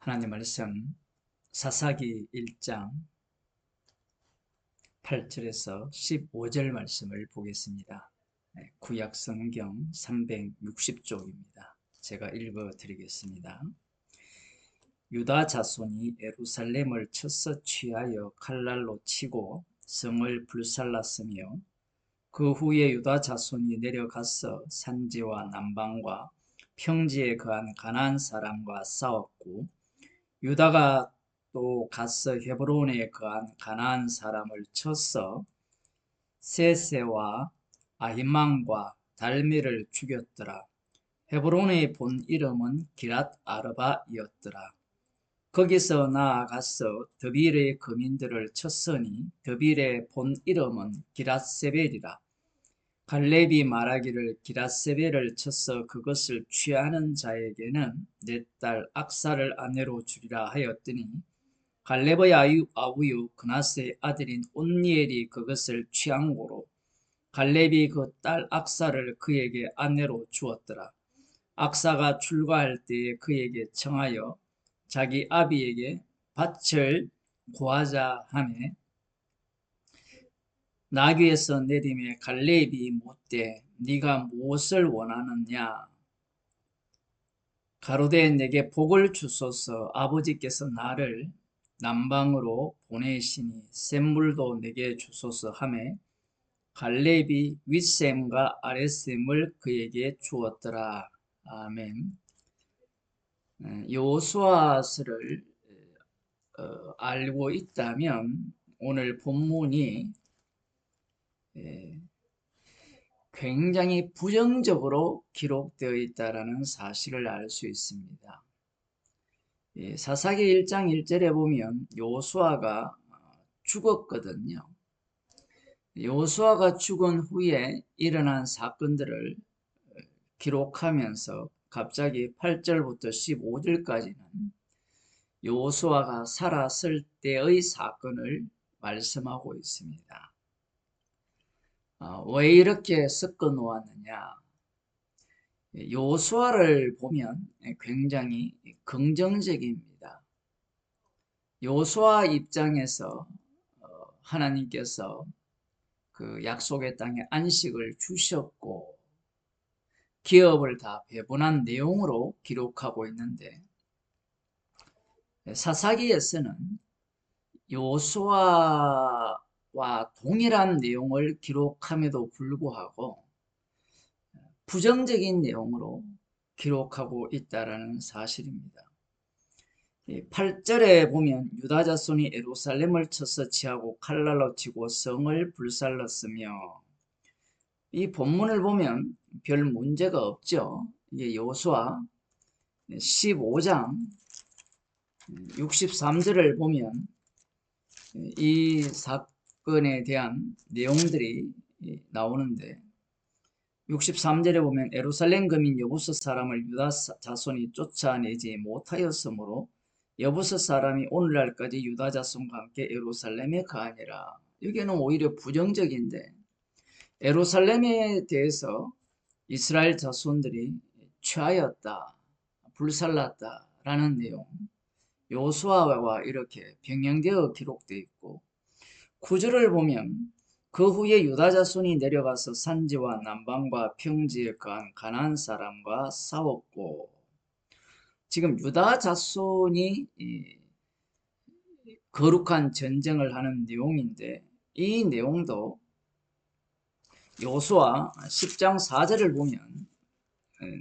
하나님 말씀 사사기 1장 8절에서 15절 말씀을 보겠습니다. 구약 성경 360쪽입니다. 제가 읽어 드리겠습니다. 유다 자손이 예루살렘을 쳐서 취하여 칼날로 치고 성을 불살랐으며 그 후에 유다 자손이 내려가서 산지와 남방과 평지에 거한 가나안 사람과 싸웠고 유다가 또 가서 헤브론에 거한 가나안 사람을 쳐서 세세와 아히망과 달미를 죽였더라. 헤브론의 본 이름은 기랏 아르바이었더라. 거기서 나아가서 드빌의 거민들을 쳤으니 드빌의 본 이름은 기랏세벨이라. 갈렙이 말하기를 기랏세벨을 쳐서 그것을 취하는 자에게는 내 딸 악사를 아내로 주리라 하였더니 갈렙의 아우유 그나스의 아들인 온니엘이 그것을 취한 고로 갈렙이 그 딸 악사를 그에게 아내로 주었더라. 악사가 출가할 때에 그에게 청하여 자기 아비에게 밭을 구하자 하매 나귀에서 내림에 갈렙이 묻되 네가 무엇을 원하느냐 가로되 내게 복을 주소서. 아버지께서 나를 남방으로 보내시니 샘물도 내게 주소서 하매 갈렙이 윗샘과 아랫샘을 그에게 주었더라. 아멘. 여호수아서를 알고 있다면 오늘 본문이 굉장히 부정적으로 기록되어 있다는 사실을 알 수 있습니다. 사사기 1장 1절에 보면 여호수아가 죽었거든요. 여호수아가 죽은 후에 일어난 사건들을 기록하면서 갑자기 8절부터 15절까지는 여호수아가 살았을 때의 사건을 말씀하고 있습니다. 왜 이렇게 섞어 놓았느냐? 여호수아를 보면 굉장히 긍정적입니다. 여호수아 입장에서 하나님께서 그 약속의 땅에 안식을 주셨고 기업을 다 배분한 내용으로 기록하고 있는데 사사기에서는 여호수아와 동일한 내용을 기록함에도 불구하고 부정적인 내용으로 기록하고 있다는 사실입니다. 8절에 보면 유다 자손이 예루살렘을 쳐서 취하고 칼날로 치고 성을 불살랐으며 이 본문을 보면 별 문제가 없죠. 이게 여호수아 15장 63절을 보면 이 사건에 대한 내용들이 나오는데 63절에 보면 예루살렘 거민 여부스 사람을 유다 자손이 쫓아내지 못하였으므로 여부스 사람이 오늘날까지 유다 자손과 함께 예루살렘에 거하니라. 여기는 오히려 부정적인데 예루살렘에 대해서 이스라엘 자손들이 취하였다, 불살랐다라는 내용 여호수아와 이렇게 병행되어 기록되어 있고 9절을 보면 그 후에 유다 자손이 내려가서 산지와 남방과 평지에 거한 가나안 사람과 싸웠고 지금 유다 자손이 거룩한 전쟁을 하는 내용인데 이 내용도 여호수아 10장 4절을 보면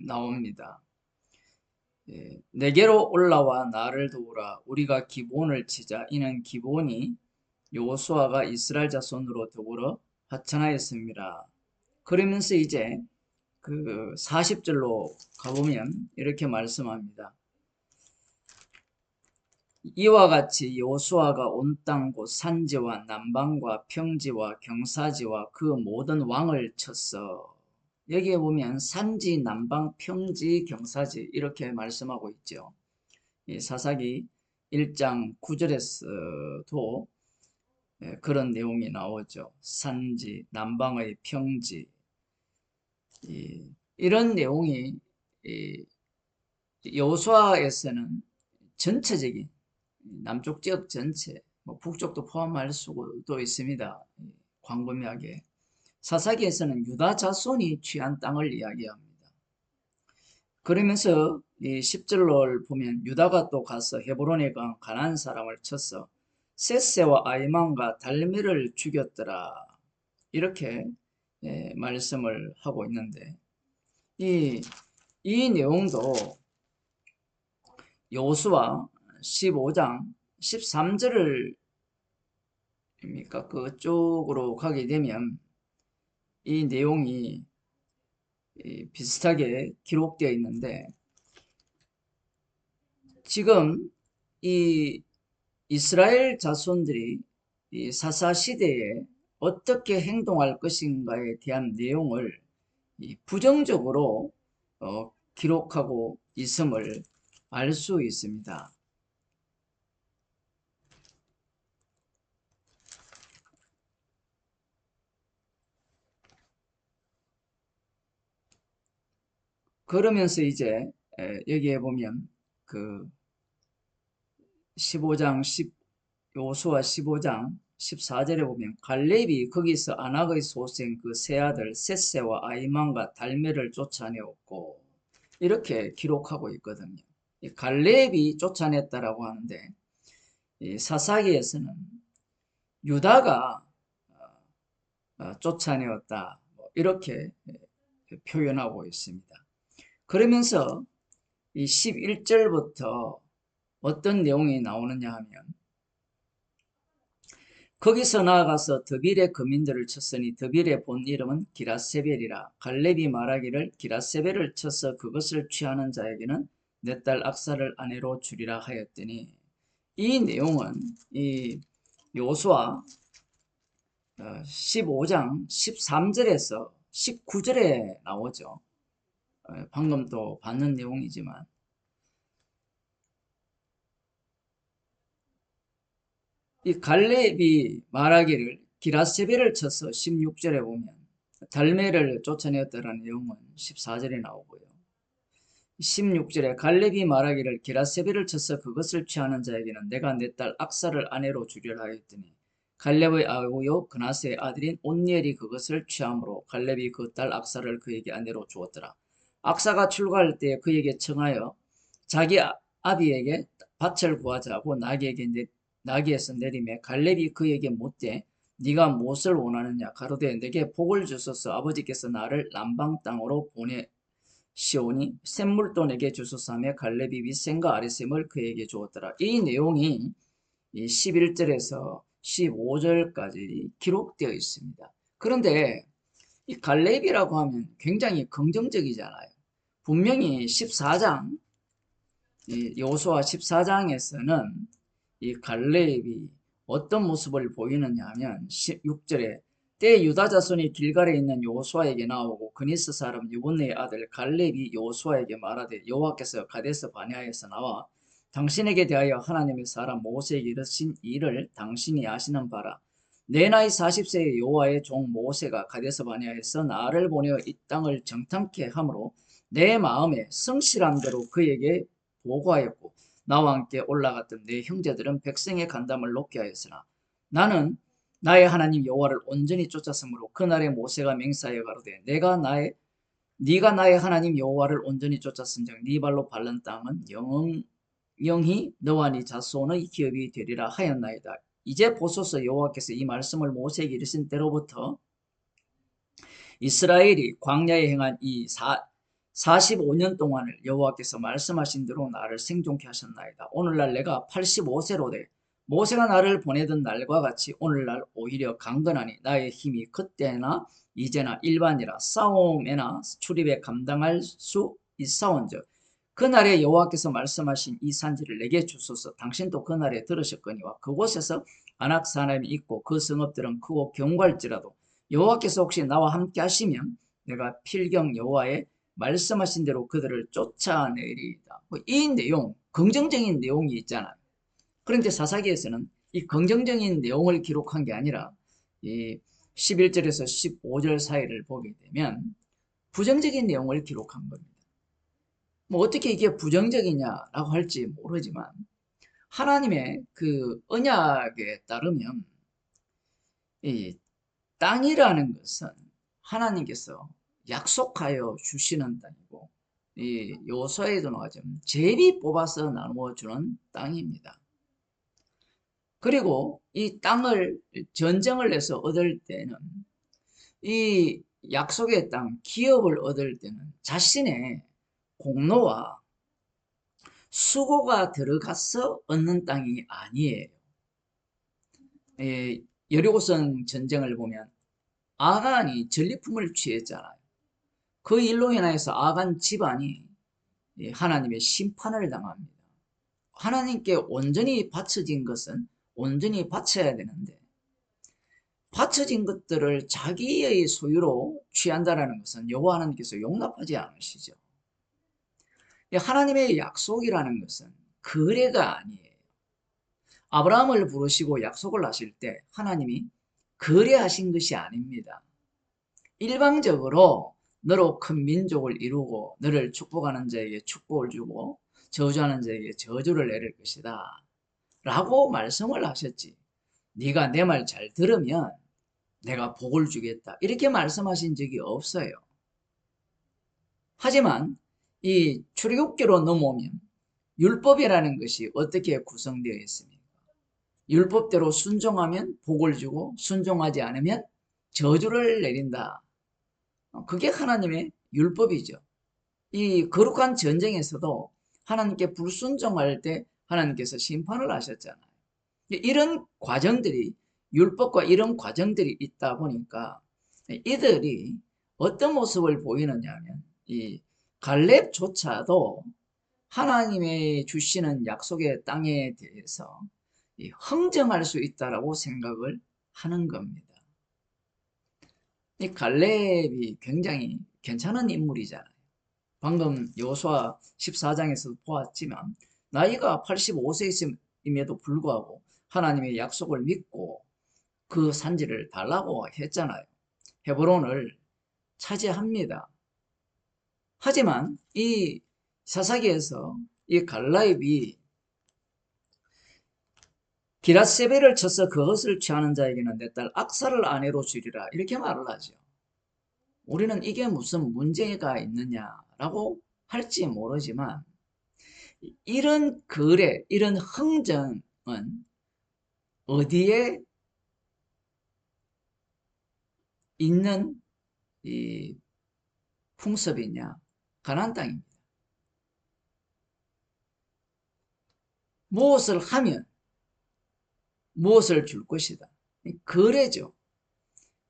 나옵니다. 내게로 올라와 나를 도우라. 우리가 기본을 치자. 이는 기본이 여호수아가 이스라엘 자손으로 더불어 하천하였습니다. 그러면서 이제 그 40절로 가보면 이렇게 말씀합니다. 이와 같이 여호수아가 온 땅 곧 산지와 남방과 평지와 경사지와 그 모든 왕을 쳤어. 여기에 보면 산지, 남방, 평지, 경사지 이렇게 말씀하고 있죠. 사사기 1장 9절에서도 그런 내용이 나오죠. 산지, 남방의 평지 이런 내용이 여호수아에서는 전체적인 남쪽 지역 전체, 뭐 북쪽도 포함할 수도 있습니다. 광범위하게. 사사기에서는 유다 자손이 취한 땅을 이야기합니다. 그러면서 이 10절을 보면 유다가 또 가서 헤브론에 간 가나안 사람을 쳐서 셋세와 아이만과 달메를 죽였더라. 이렇게 말씀을 하고 있는데 이 내용도 여호수아 15장 13절을 입니까? 그쪽으로 가게 되면 이 내용이 비슷하게 기록되어 있는데 지금 이 이스라엘 자손들이 이 사사 시대에 어떻게 행동할 것인가에 대한 내용을 부정적으로 기록하고 있음을 알 수 있습니다. 그러면서 이제 여기에 보면 그 15장 요수아 15장 14절에 보면 갈렙이 거기서 아낙의 소생 그 세 아들 셋세와 아이만과 달메를 쫓아내었고 이렇게 기록하고 있거든요. 이 갈렙이 쫓아냈다라고 하는데 이 사사기에서는 유다가 쫓아내었다 이렇게 표현하고 있습니다. 그러면서 이 11절부터 어떤 내용이 나오느냐 하면 거기서 나아가서 드빌의 거민들을 쳤으니 드빌의 본 이름은 기라세벨이라 갈렙이 말하기를 기라세벨을 쳐서 그것을 취하는 자에게는 내 딸 악사를 아내로 주리라 하였더니 이 내용은 이 요수아 15장 13절에서 19절에 나오죠. 방금 또 봤는 내용이지만 이 갈렙이 말하기를 기라세벨을 쳐서 16절에 보면 달메를 쫓아내었다라는 내용은 14절에 나오고요. 16절에 갈렙이 말하기를 기라세벨을 쳐서 그것을 취하는 자에게는 내가 내 딸 악사를 아내로 주리라 하였더니 갈렙의 아우요 그나스의 아들인 온니엘이 그것을 취함으로 갈렙이 그 딸 악사를 그에게 아내로 주었더라. 악사가 출가할 때 그에게 청하여 자기 아비에게 밭을 구하자고 나귀에서 내리매 갈렙이 그에게 묻되 네가 무엇을 원하느냐 가로되 내게 복을 주소서 아버지께서 나를 남방 땅으로 보내시오니 샘물도 내게 주소서 하며 갈렙이 윗샘과 아랫샘을 그에게 주었더라. 이 내용이 11절에서 15절까지 기록되어 있습니다. 그런데 이 갈렙이라고 하면 굉장히 긍정적이잖아요. 분명히 14장 여호수아 14장에서는 이 갈렙이 어떤 모습을 보이느냐 하면 16절에 때 유다 자손이 길갈에 있는 여호수아에게 나오고 그니스 사람 유분네의 아들 갈렙이 여호수아에게 말하되 여호와께서 가데스 바네아에서 나와 당신에게 대하여 하나님의 사람 모세에게 이르신 일을 당신이 아시는 바라. 내 나이 40세의 여호와의 종 모세가 가데스 바네아에서 나를 보내어 이 땅을 정탐케 함으로 내 마음에 성실한 대로 그에게 보고하였고 나와 함께 올라갔던 내 형제들은 백성의 간담을 높게 하였으나 나는 나의 하나님 여호와를 온전히 쫓았으므로 그날에 모세가 맹세하여 가로되 네가 나의 하나님 여호와를 온전히 쫓았은즉 네 발로 밟는 땅은 영영히 너와 네 자손의 기업이 되리라 하였나이다. 이제 보소서 여호와께서 이 말씀을 모세에게 이르신 때로부터 이스라엘이 광야에 행한 이 45년 동안을 여호와께서 말씀하신 대로 나를 생존케 하셨나이다. 오늘날 내가 85세로 돼 모세가 나를 보내던 날과 같이 오늘날 오히려 강건하니 나의 힘이 그때나 이제나 일반이라 싸움에나 출입에 감당할 수 있사온즉 그날에 여호와께서 말씀하신 이 산지를 내게 주소서. 당신도 그날에 들으셨거니와 그곳에서 아낙 사람이 있고 그 성읍들은 크고 견고할지라도 여호와께서 혹시 나와 함께 하시면 내가 필경 여호와의 말씀하신 대로 그들을 쫓아내리이다. 이 내용, 긍정적인 내용이 있잖아요. 그런데 사사기에서는 이 긍정적인 내용을 기록한 게 아니라 이 11절에서 15절 사이를 보게 되면 부정적인 내용을 기록한 겁니다. 뭐 어떻게 이게 부정적이냐라고 할지 모르지만 하나님의 그 언약에 따르면 이 땅이라는 것은 하나님께서 약속하여 주시는 땅이고 이 요소에도 나오지만 제비 뽑아서 나누어 주는 땅입니다. 그리고 이 땅을 전쟁을 해서 얻을 때는 이 약속의 땅, 기업을 얻을 때는 자신의 공로와 수고가 들어가서 얻는 땅이 아니에요. 여리고성 전쟁을 보면 아간이 전리품을 취했잖아요. 그 일로 인해서 아간 집안이 하나님의 심판을 당합니다. 하나님께 온전히 바쳐진 것은 온전히 바쳐야 되는데 바쳐진 것들을 자기의 소유로 취한다는 것은 여호와 하나님께서 용납하지 않으시죠. 하나님의 약속이라는 것은 거래가 아니에요. 아브라함을 부르시고 약속을 하실 때 하나님이 거래하신 것이 아닙니다. 일방적으로 너로 큰 민족을 이루고 너를 축복하는 자에게 축복을 주고 저주하는 자에게 저주를 내릴 것이다 라고 말씀을 하셨지. 네가 내 말 잘 들으면 내가 복을 주겠다 이렇게 말씀하신 적이 없어요. 하지만 이 출애굽기로 넘어오면 율법이라는 것이 어떻게 구성되어 있습니까? 율법대로 순종하면 복을 주고 순종하지 않으면 저주를 내린다. 그게 하나님의 율법이죠. 이 거룩한 전쟁에서도 하나님께 불순종할 때 하나님께서 심판을 하셨잖아요. 이런 과정들이 율법과 이런 과정들이 있다 보니까 이들이 어떤 모습을 보이느냐 하면 이 갈렙조차도 하나님의 주시는 약속의 땅에 대해서 흥정할 수 있다라고 생각을 하는 겁니다. 이 갈렙이 굉장히 괜찮은 인물이잖아요. 방금 여호수아 14장에서 보았지만 나이가 85세임에도 불구하고 하나님의 약속을 믿고 그 산지를 달라고 했잖아요. 헤브론을 차지합니다. 하지만 이 사사기에서 이 갈렙이 기랏세벨을 쳐서 그것을 취하는 자에게는 내 딸 악사를 아내로 주리라 이렇게 말을 하죠. 우리는 이게 무슨 문제가 있느냐라고 할지 모르지만 이런 거래, 이런 흥정은 어디에 있는 이 풍습이냐? 가나안 땅입니다. 무엇을 하면 무엇을 줄 것이다. 거래죠.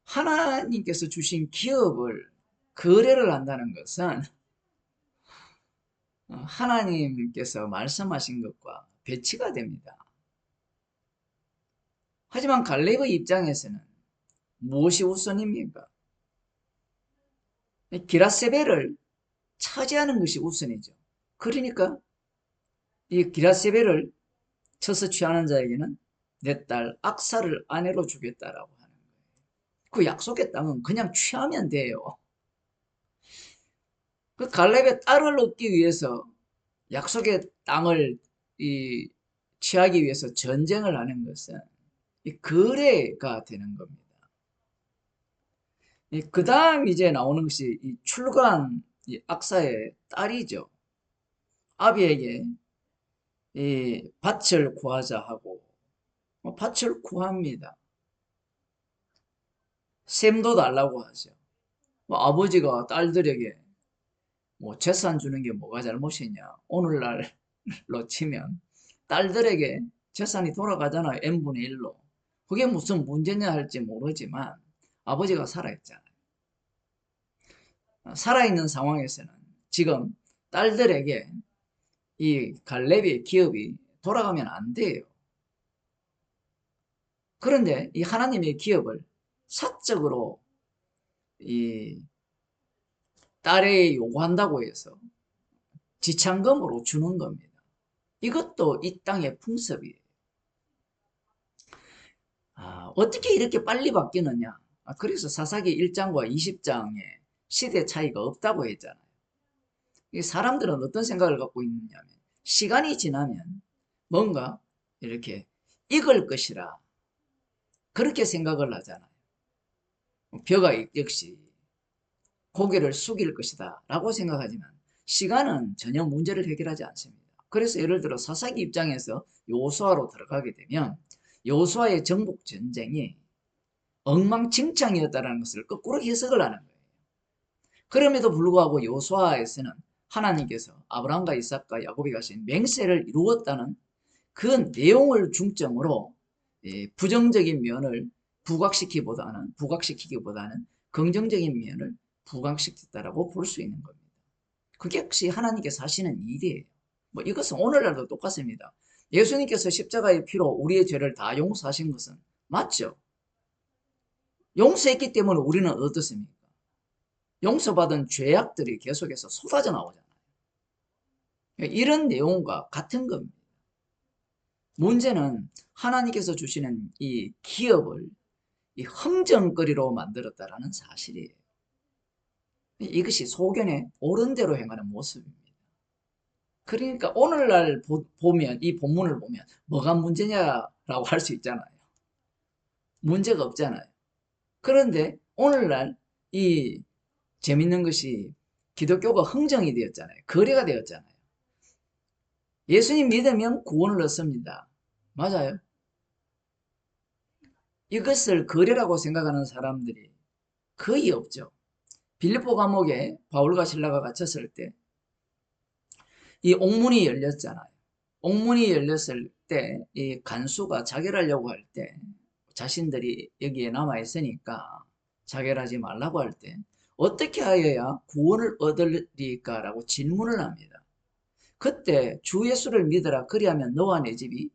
하나님께서 주신 기업을 거래를 한다는 것은 하나님께서 말씀하신 것과 배치가 됩니다. 하지만 갈렙의 입장에서는 무엇이 우선입니까? 기랏세벨을 차지하는 것이 우선이죠. 그러니까 이 기랏세벨을 쳐서 취하는 자에게는 내 딸 악사를 아내로 주겠다라고 하는 거예요. 그 약속의 땅은 그냥 취하면 돼요. 그 갈렙의 딸을 얻기 위해서 약속의 땅을 취하기 위해서 전쟁을 하는 것은 이 거래가 되는 겁니다. 그 다음 이제 나오는 것이 이 출간 악사의 딸이죠. 아비에게 이 밭을 구하자 하고 밭을 구합니다. 셈도 달라고 하죠. 아버지가 딸들에게 재산 주는 게 뭐가 잘못이냐. 오늘날로 치면 딸들에게 재산이 돌아가잖아요. n분의 1로. 그게 무슨 문제냐 할지 모르지만 아버지가 살아있잖아요. 살아있는 상황에서는 지금 딸들에게 이 갈렙의 기업이 돌아가면 안 돼요. 그런데 이 하나님의 기업을 사적으로 이 딸에 요구한다고 해서 지참금으로 주는 겁니다. 이것도 이 땅의 풍습이에요. 어떻게 이렇게 빨리 바뀌느냐? 그래서 사사기 1장과 20장에 시대 차이가 없다고 했잖아요. 사람들은 어떤 생각을 갖고 있느냐면 시간이 지나면 뭔가 이렇게 익을 것이라 그렇게 생각을 하잖아요. 벼가 역시 고개를 숙일 것이다 라고 생각하지만 시간은 전혀 문제를 해결하지 않습니다. 그래서 예를 들어 사사기 입장에서 여호수아로 들어가게 되면 여호수아의 정복 전쟁이 엉망진창이었다는 것을 거꾸로 해석을 하는 거예요. 그럼에도 불구하고 여호수아에서는 하나님께서 아브라함과 이삭과 야곱이 가신 맹세를 이루었다는 그 내용을 중점으로 부정적인 면을 부각시키기보다는 긍정적인 면을 부각시켰다라고 볼 수 있는 겁니다. 그게 역시 하나님께서 하시는 일이에요. 뭐 이것은 오늘날도 똑같습니다. 예수님께서 십자가의 피로 우리의 죄를 다 용서하신 것은 맞죠? 용서했기 때문에 우리는 어떻습니까? 용서받은 죄악들이 계속해서 쏟아져 나오잖아요. 이런 내용과 같은 겁니다. 문제는 하나님께서 주시는 이 기업을 이 흥정거리로 만들었다라는 사실이에요. 이것이 소견에 옳은 대로 행하는 모습입니다. 그러니까 오늘날 보면 이 본문을 보면 뭐가 문제냐라고 할 수 있잖아요. 문제가 없잖아요. 그런데 오늘날 이 재밌는 것이 기독교가 흥정이 되었잖아요. 거래가 되었잖아요. 예수님 믿으면 구원을 얻습니다. 맞아요. 이것을 거래라고 생각하는 사람들이 거의 없죠. 빌립보 감옥에 바울과 실라가 갇혔을 때 이 옥문이 열렸잖아요. 옥문이 열렸을 때 이 간수가 자결하려고 할 때 자신들이 여기에 남아 있으니까 자결하지 말라고 할 때 어떻게 하여야 구원을 얻으리까라고 질문을 합니다. 그때 주 예수를 믿어라 그리하면 너와 내 집이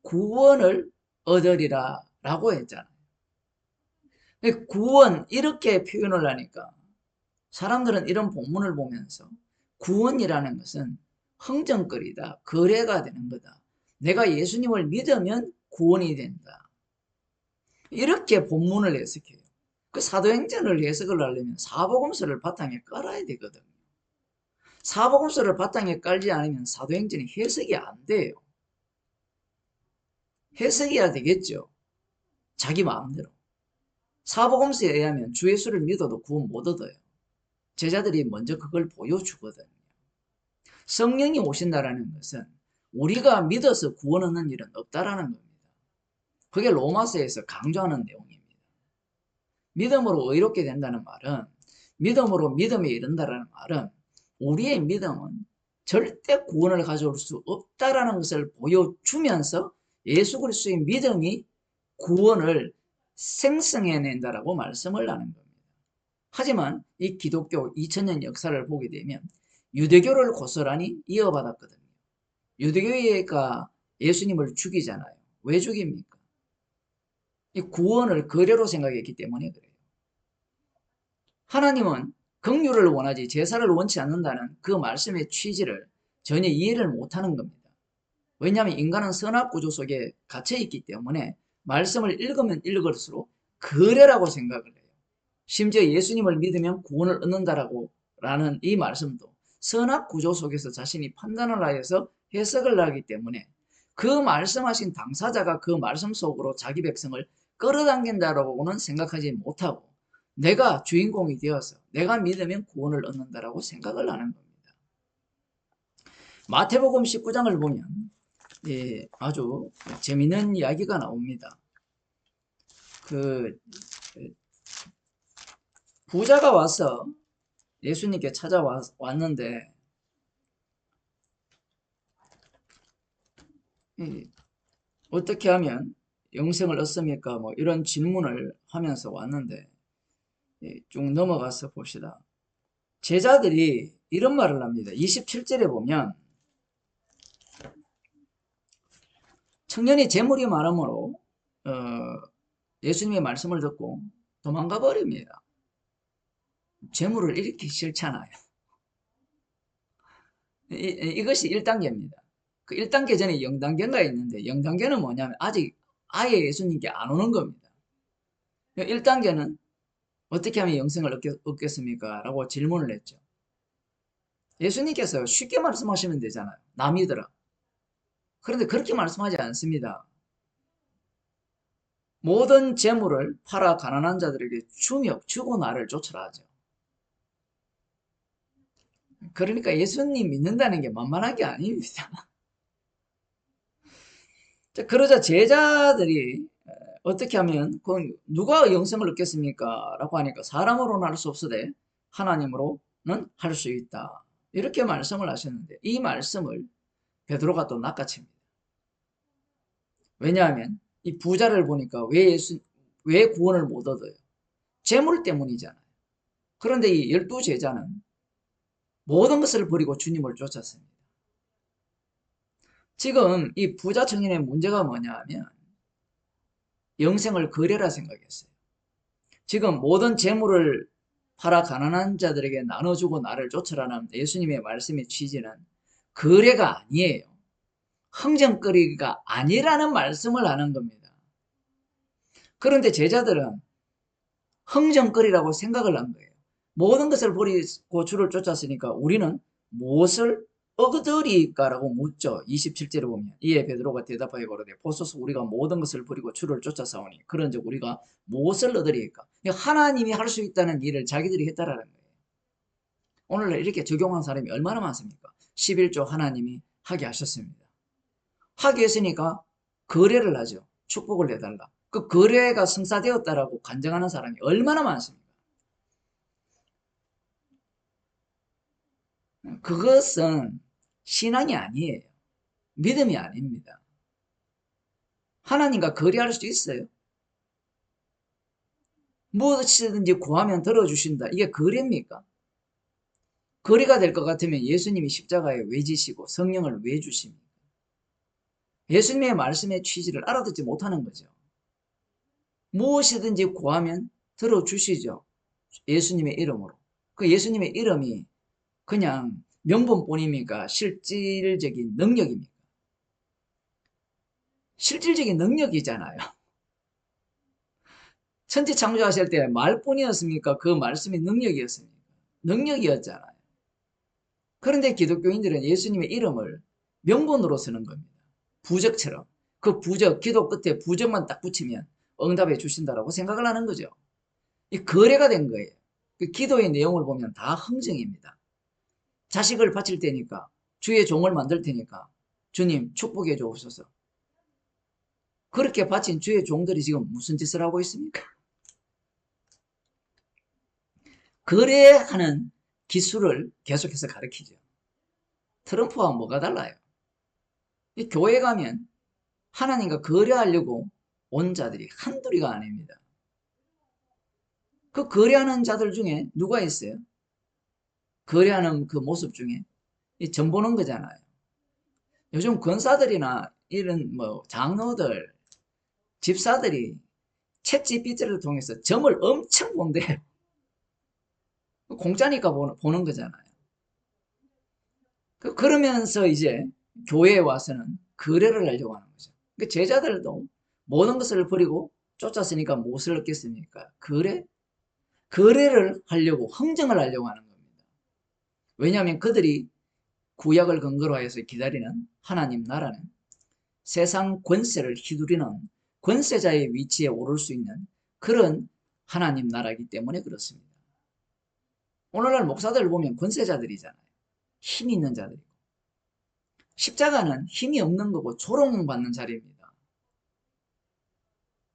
구원을 얻으리라 라고 했잖아요. 구원 이렇게 표현을 하니까 사람들은 이런 본문을 보면서 구원이라는 것은 흥정거리다, 거래가 되는 거다. 내가 예수님을 믿으면 구원이 된다. 이렇게 본문을 해석해요. 그 사도행전을 해석을 하려면 사복음서를 바탕에 깔아야 되거든요. 사복음서를 바탕에 깔지 않으면 사도행전이 해석이 안 돼요. 해석해야 되겠죠. 자기 마음대로. 사복음서에 의하면 주 예수를 믿어도 구원 못 얻어요. 제자들이 먼저 그걸 보여주거든요. 성령이 오신다라는 것은 우리가 믿어서 구원 얻는 일은 없다라는 겁니다. 그게 로마서에서 강조하는 내용입니다. 믿음으로 의롭게 된다는 말은 믿음으로 믿음에 이른다라는 말은 우리의 믿음은 절대 구원을 가져올 수 없다라는 것을 보여주면서 예수 그리스도의 믿음이 구원을 생성해낸다라고 말씀을 하는 겁니다. 하지만 이 기독교 2000년 역사를 보게 되면 유대교를 고스란히 이어받았거든요. 유대교가 예수님을 죽이잖아요. 왜 죽입니까? 이 구원을 거래로 생각했기 때문에 그래요. 하나님은 긍휼을 원하지 제사를 원치 않는다는 그 말씀의 취지를 전혀 이해를 못하는 겁니다. 왜냐하면 인간은 선악구조 속에 갇혀있기 때문에 말씀을 읽으면 읽을수록 거래라고 생각을 해요. 심지어 예수님을 믿으면 구원을 얻는다라고 라는 이 말씀도 선악구조 속에서 자신이 판단을 하여서 해석을 하기 때문에 그 말씀하신 당사자가 그 말씀 속으로 자기 백성을 끌어당긴다라고는 생각하지 못하고 내가 주인공이 되어서 내가 믿으면 구원을 얻는다라고 생각을 하는 겁니다. 마태복음 19장을 보면 아주 재미있는 이야기가 나옵니다. 그 부자가 와서 예수님께 찾아왔는데 어떻게 하면 영생을 얻습니까? 뭐 이런 질문을 하면서 왔는데 쭉 넘어가서 봅시다. 제자들이 이런 말을 합니다. 27절에 보면 청년이 재물이 많으므로 예수님의 말씀을 듣고 도망가 버립니다. 재물을 잃기 싫잖아요. 이것이 1단계입니다. 그 1단계 전에 0단계가 있는데 0단계는 뭐냐면 아직 아예 예수님께 안 오는 겁니다. 1단계는 어떻게 하면 영생을 얻겠습니까? 라고 질문을 했죠. 예수님께서 쉽게 말씀하시면 되잖아요. 나 믿어라. 그런데 그렇게 말씀하지 않습니다. 모든 재물을 팔아 가난한 자들에게 주고 나를 쫓으라 하죠. 그러니까 예수님 믿는다는 게 만만한 게 아닙니다. 그러자 제자들이 어떻게 하면 누가 영생을 얻겠습니까? 라고 하니까 사람으로는 할 수 없으되 하나님으로는 할 수 있다. 이렇게 말씀을 하셨는데 이 말씀을 베드로가 또 낚아챕니다. 왜냐하면 이 부자를 보니까 왜 구원을 못 얻어요? 재물 때문이잖아요. 그런데 이 12제자는 모든 것을 버리고 주님을 쫓았습니다. 지금 이 부자 청년의 문제가 뭐냐 하면 영생을 거래라 생각했어요. 지금 모든 재물을 팔아 가난한 자들에게 나눠주고 나를 쫓으라는 예수님의 말씀의 취지는 거래가 아니에요. 흥정거리가 아니라는 말씀을 하는 겁니다. 그런데 제자들은 흥정거리라고 생각을 한 거예요. 모든 것을 버리고 주를 쫓았으니까 우리는 무엇을 얻으리까라고 묻죠. 27절에 보면 이에 베드로가 대답하여 가로되 보소서 우리가 모든 것을 버리고 주를 쫓아사오니 그런즉 우리가 무엇을 얻으리까? 하나님이 할 수 있다는 일을 자기들이 했다라는 거예요. 오늘날 이렇게 적용한 사람이 얼마나 많습니까? 11조 하나님이 하게 하셨습니다. 하게 했으니까 거래를 하죠. 축복을 내달라. 그 거래가 성사되었다라고 간증하는 사람이 얼마나 많습니까? 그것은 신앙이 아니에요. 믿음이 아닙니다. 하나님과 거래할 수 있어요. 무엇이든지 구하면 들어주신다. 이게 거래입니까? 거래가 될 것 같으면 예수님이 십자가에 왜 지시고 성령을 왜 주십니까? 예수님의 말씀의 취지를 알아듣지 못하는 거죠. 무엇이든지 구하면 들어주시죠. 예수님의 이름으로. 그 예수님의 이름이 그냥 명분뿐입니까? 실질적인 능력입니까? 실질적인 능력이잖아요. 천지 창조하실 때 말뿐이었습니까? 그 말씀이 능력이었습니까? 능력이었잖아요. 그런데 기독교인들은 예수님의 이름을 명분으로 쓰는 겁니다. 부적처럼. 그 부적, 기도 끝에 부적만 딱 붙이면 응답해 주신다라고 생각을 하는 거죠. 이 거래가 된 거예요. 그 기도의 내용을 보면 다 흥정입니다. 자식을 바칠 테니까, 주의 종을 만들 테니까, 주님 축복해 주옵소서. 그렇게 바친 주의 종들이 지금 무슨 짓을 하고 있습니까? 거래하는 기술을 계속해서 가르치죠. 트럼프와 뭐가 달라요? 이 교회 가면 하나님과 거래하려고 온 자들이 한둘이가 아닙니다. 그 거래하는 자들 중에 누가 있어요? 거래하는 그 모습 중에 점 보는 거잖아요. 요즘 권사들이나 이런 뭐 장로들, 집사들이 챗 GPT를 통해서 점을 엄청 본대요. 공짜니까 보는 거잖아요. 그러면서 이제 교회에 와서는 거래를 하려고 하는 거죠. 그러니까 제자들도 모든 것을 버리고 쫓았으니까 무엇을 얻겠습니까? 거래를 하려고, 흥정을 하려고 하는 겁니다. 왜냐하면 그들이 구약을 근거로 해서 기다리는 하나님 나라는 세상 권세를 휘두르는 권세자의 위치에 오를 수 있는 그런 하나님 나라이기 때문에 그렇습니다. 오늘날 목사들을 보면 권세자들이잖아요. 힘이 있는 자들이고. 십자가는 힘이 없는 거고 조롱받는 자리입니다.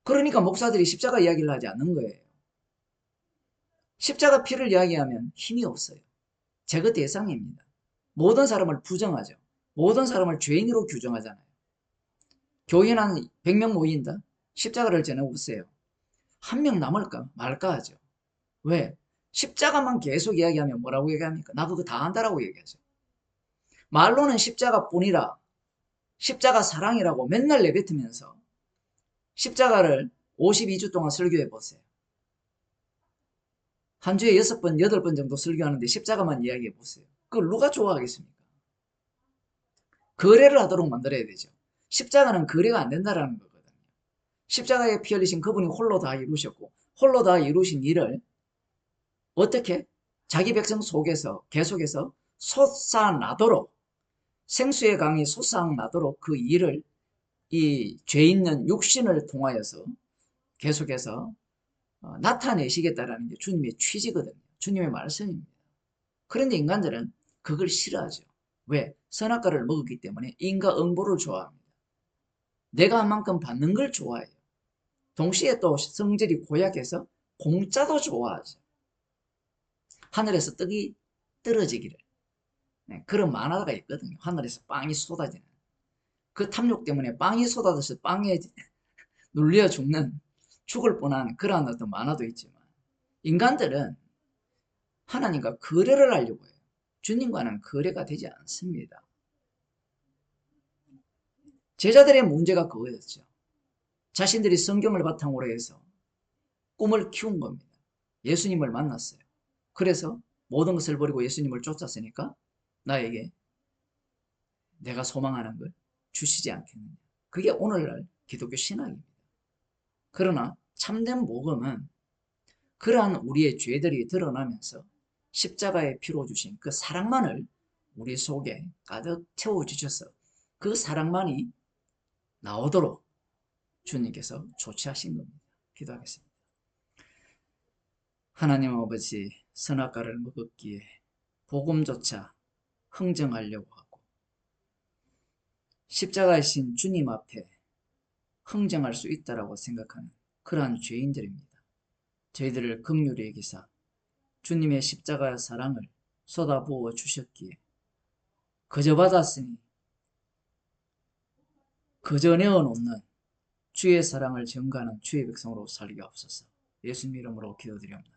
그러니까 목사들이 십자가 이야기를 하지 않는 거예요. 십자가 피를 이야기하면 힘이 없어요. 제거 대상입니다. 모든 사람을 부정하죠. 모든 사람을 죄인으로 규정하잖아요. 교인 한 100명 모인다? 십자가를 전해보세요. 한 명 남을까 말까 하죠. 왜? 십자가만 계속 이야기하면 뭐라고 얘기합니까? 나 그거 다 안다라고 얘기하죠. 말로는 십자가뿐이라 십자가 사랑이라고 맨날 내뱉으면서 십자가를 52주 동안 설교해 보세요. 한 주에 6번, 8번 정도 설교하는데 십자가만 이야기해 보세요. 그걸 누가 좋아하겠습니까? 거래를 하도록 만들어야 되죠. 십자가는 거래가 안 된다라는 거거든요. 십자가에 피 흘리신 그분이 홀로 다 이루셨고 홀로 다 이루신 일을 어떻게 자기 백성 속에서 계속해서 솟아나도록 생수의 강이 솟아나도록 그 일을 이 죄 있는 육신을 통하여서 계속해서 나타내시겠다라는 게 주님의 취지거든요. 주님의 말씀입니다. 그런데 인간들은 그걸 싫어하죠. 왜? 선악과를 먹었기 때문에 인과응보를 좋아합니다. 내가 한 만큼 받는 걸 좋아해요. 동시에 또 성질이 고약해서 공짜도 좋아하죠. 하늘에서 떡이 떨어지기를. 네, 그런 만화가 있거든요. 하늘에서 빵이 쏟아지는. 그 탐욕 때문에 빵이 쏟아져서 빵에 눌려 죽을 뻔한 그러한 어떤 만화도 있지만 인간들은 하나님과 거래를 하려고 해요. 주님과는 거래가 되지 않습니다. 제자들의 문제가 그거였죠. 자신들이 성경을 바탕으로 해서 꿈을 키운 겁니다. 예수님을 만났어요. 그래서 모든 것을 버리고 예수님을 쫓았으니까 나에게 내가 소망하는 걸 주시지 않겠느냐. 그게 오늘날 기독교 신앙입니다. 그러나 참된 복음은 그러한 우리의 죄들이 드러나면서 십자가에 피로 주신 그 사랑만을 우리 속에 가득 채워주셔서 그 사랑만이 나오도록 주님께서 조치하신 겁니다. 기도하겠습니다. 하나님 아버지, 선악과를 먹었기에 복음조차 흥정하려고 하고 십자가에 신 주님 앞에 흥정할 수 있다라고 생각하는 그러한 죄인들입니다. 저희들을 긍휼히 여기사 주님의 십자가의 사랑을 쏟아부어 주셨기에 그저 받았으니 그저 내어놓는 주의 사랑을 전가하는 주의 백성으로 살게 하옵소서. 예수님 이름으로 기도드립니다.